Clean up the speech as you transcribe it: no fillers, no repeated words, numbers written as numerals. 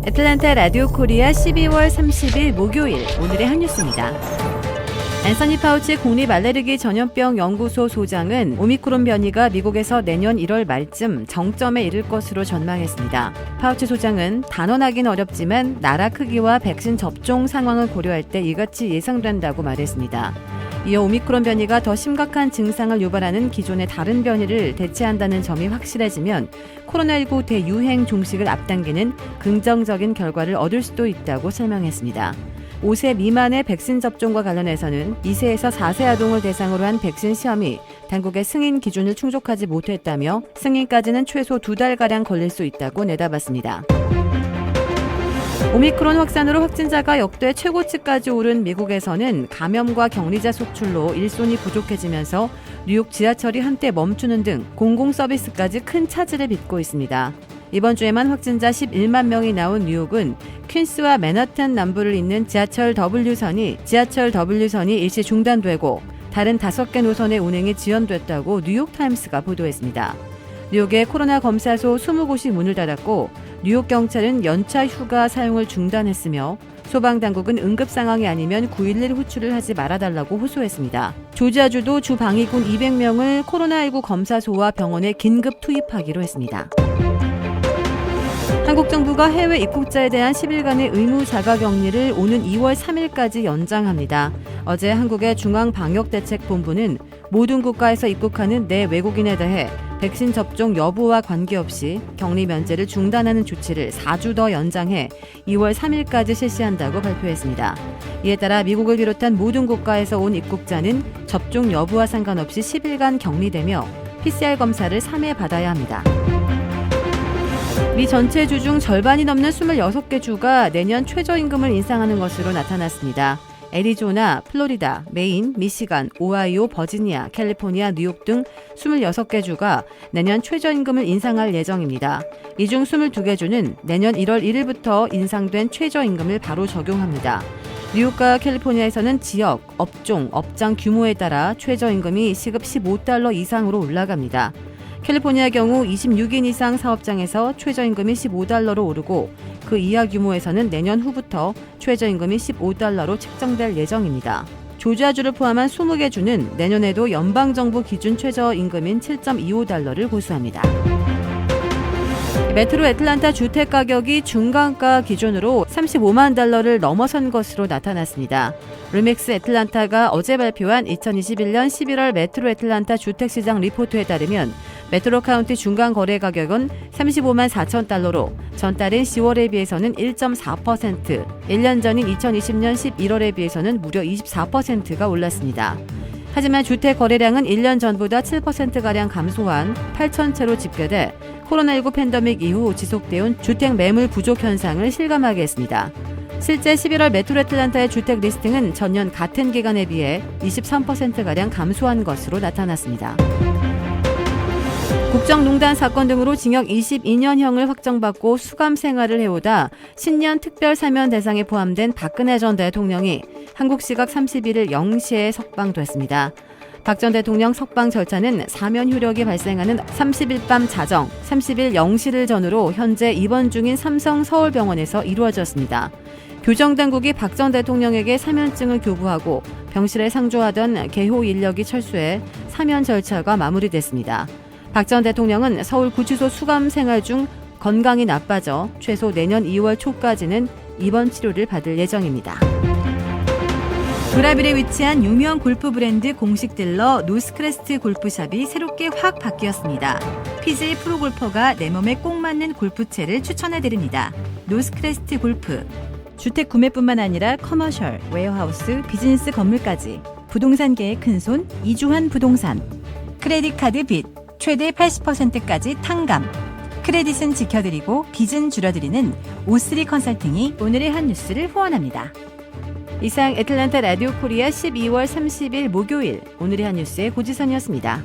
애틀랜타 라디오 코리아 12월 30일 목요일 오늘의 한 뉴스입니다. 앤서니 파우치 국립 알레르기 전염병 연구소 소장은 오미크론 변이가 미국에서 내년 1월 말쯤 정점에 이를 것으로 전망했습니다. 파우치 소장은 단언하긴 어렵지만 나라 크기와 백신 접종 상황을 고려할 때 이같이 예상된다고 말했습니다. 이어 오미크론 변이가 더 심각한 증상을 유발하는 기존의 다른 변이를 대체한다는 점이 확실해지면 코로나19 대유행 종식을 앞당기는 긍정적인 결과를 얻을 수도 있다고 설명했습니다. 5세 미만의 백신 접종과 관련해서는 2세에서 4세 아동을 대상으로 한 백신 시험이 당국의 승인 기준을 충족하지 못했다며 승인까지는 최소 2달가량 걸릴 수 있다고 내다봤습니다. 오미크론 확산으로 확진자가 역대 최고치까지 오른 미국에서는 감염과 격리자 속출로 일손이 부족해지면서 뉴욕 지하철이 한때 멈추는 등 공공서비스까지 큰 차질을 빚고 있습니다. 이번 주에만 확진자 11만 명이 나온 뉴욕은 퀸스와 맨하탄 남부를 잇는 지하철 W선이 일시 중단되고 다른 5개 노선의 운행이 지연됐다고 뉴욕타임스가 보도했습니다. 뉴욕의 코로나 검사소 20곳이 문을 닫았고 뉴욕 경찰은 연차 휴가 사용을 중단했으며 소방당국은 응급 상황이 아니면 911 호출을 하지 말아달라고 호소했습니다. 조지아주도 주 방위군 200명을 코로나19 검사소와 병원에 긴급 투입하기로 했습니다. 한국 정부가 해외 입국자에 대한 10일간의 의무 자가격리를 오는 2월 3일까지 연장합니다. 어제 한국의 중앙방역대책본부는 모든 국가에서 입국하는 내 외국인에 대해 백신 접종 여부와 관계없이 격리 면제를 중단하는 조치를 4주 더 연장해 2월 3일까지 실시한다고 발표했습니다. 이에 따라 미국을 비롯한 모든 국가에서 온 입국자는 접종 여부와 상관없이 10일간 격리되며 PCR 검사를 3회 받아야 합니다. 미 전체 주 중 절반이 넘는 26개 주가 내년 최저임금을 인상하는 것으로 나타났습니다. 애리조나, 플로리다, 메인, 미시간, 오하이오, 버지니아, 캘리포니아, 뉴욕 등 26개 주가 내년 최저임금을 인상할 예정입니다. 이 중 22개 주는 내년 1월 1일부터 인상된 최저임금을 바로 적용합니다. 뉴욕과 캘리포니아에서는 지역, 업종, 업장 규모에 따라 최저임금이 시급 $15 이상으로 올라갑니다. 캘리포니아 경우 26인 이상 사업장에서 최저임금이 $15로 오르고 그 이하 규모에서는 내년 후부터 최저임금이 $15로 책정될 예정입니다. 조지아주를 포함한 20개 주는 내년에도 연방정부 기준 최저임금인 $7.25를 고수합니다. 메트로 애틀랜타 주택가격이 중간가 기준으로 $35만 넘어선 것으로 나타났습니다. 르맥스 애틀랜타가 어제 발표한 2021년 11월 메트로 애틀랜타 주택시장 리포트에 따르면 메트로 카운티 중간 거래 가격은 $35만 4천 전달인 10월에 비해서는 1.4%, 1년 전인 2020년 11월에 비해서는 무려 24%가 올랐습니다. 하지만 주택 거래량은 1년 전보다 7%가량 감소한 8천 채로 집계돼 코로나19 팬데믹 이후 지속되온 주택 매물 부족 현상을 실감하게 했습니다. 실제 11월 메트로 애틀랜타의 주택 리스팅은 전년 같은 기간에 비해 23%가량 감소한 것으로 나타났습니다. 국정농단 사건 등으로 징역 22년형을 확정받고 수감 생활을 해오다 신년 특별사면 대상에 포함된 박근혜 전 대통령이 한국 시각 31일 0시에 석방됐습니다. 박 전 대통령 석방 절차는 사면 효력이 발생하는 30일 밤 자정, 30일 0시를 전후로 현재 입원 중인 삼성 서울병원에서 이루어졌습니다. 교정당국이 박 전 대통령에게 사면증을 교부하고 병실에 상주하던 개호 인력이 철수해 사면 절차가 마무리됐습니다. 박 전 대통령은 서울구치소 수감 생활 중 건강이 나빠져 최소 내년 2월 초까지는 입원 치료를 받을 예정입니다. 브라빌에 위치한 유명 골프 브랜드 공식 딜러 노스크레스트 골프샵이 새롭게 확 바뀌었습니다. PGA 프로골퍼가 내 몸에 꼭 맞는 골프채를 추천해드립니다. 노스크레스트 골프. 주택 구매뿐만 아니라 커머셜, 웨어하우스, 비즈니스 건물까지 부동산계의 큰손 이주환 부동산. 크레딧 카드 빚 최대 80%까지 탕감. 크레딧은 지켜드리고 빚은 줄여드리는 O3 컨설팅이 오늘의 한 뉴스를 후원합니다. 이상 애틀랜타 라디오 코리아 12월 30일 목요일 오늘의 한 뉴스의 고지선이었습니다.